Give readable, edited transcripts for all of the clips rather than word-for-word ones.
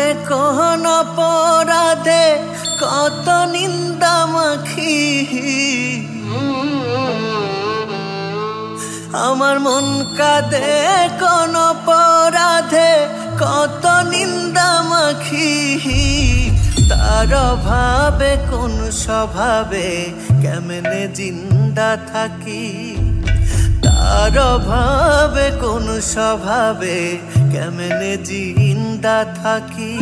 দে কোন অপরাধে কত নিন্দা মাখি, আমার মন কাঁদে কোন অপরাধে কত নিন্দা মাখি। তার অভাবে কোন স্বভাবে কেমনে জিন্দা থাকি, তার অভাবে কোন স্বভাবে কেমনে জিন্দা থাকি।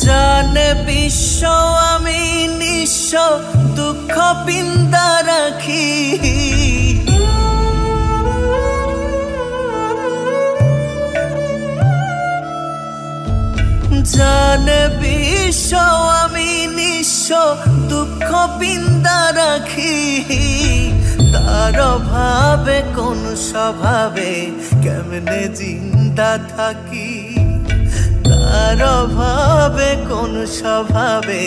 জানে বিশ্ব আমি নিঃস্ব দুঃখ পিন্দা রাখি, জানে বিশ্ব আমি নিঃস্ব দুঃখ পিন্দা রাখি। তার অভাবে কোন স্বভাবে কেমনে জিন্দা থাকি, তার অভাবে কোন স্বভাবে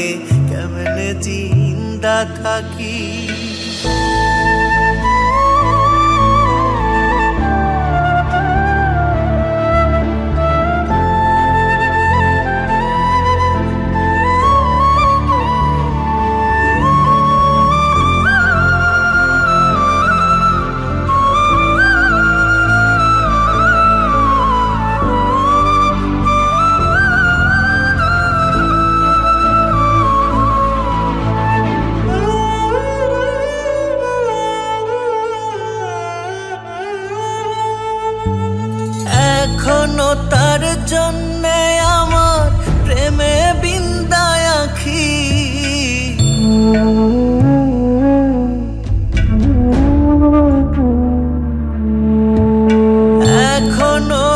কেমনে জিন্দা থাকি। এখনো তার জন্যে আমার প্রেমে বিন্দায় আঁখি, এখনো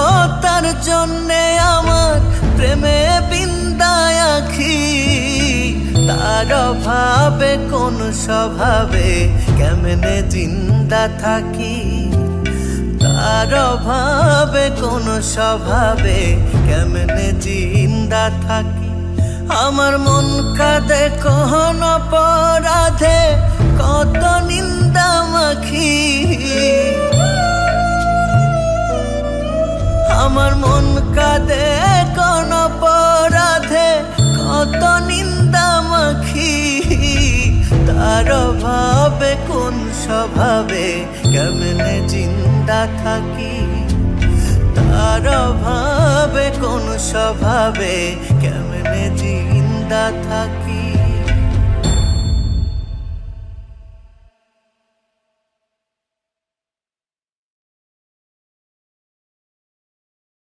তার জন্যে আমার প্রেমে বিন্দায় আঁখি। তার অভাবে কোন স্বভাবে কেমনে জিন্দা থাকি, তার অভাবে কোন স্বভাবে কেমনে জিন্দা থাকি। আমার মন কাঁদে কোন অপরাধে কত নিন্দা মাখি, আমার মন কাঁদে কোন অপরাধে কত নিন্দা মাখি। তার অভাবে কোন স্বভাবে কেমনে জিন্দা থাকি, তার অভাবে কোন স্বভাবে কেমনে জিন্দা থাকি।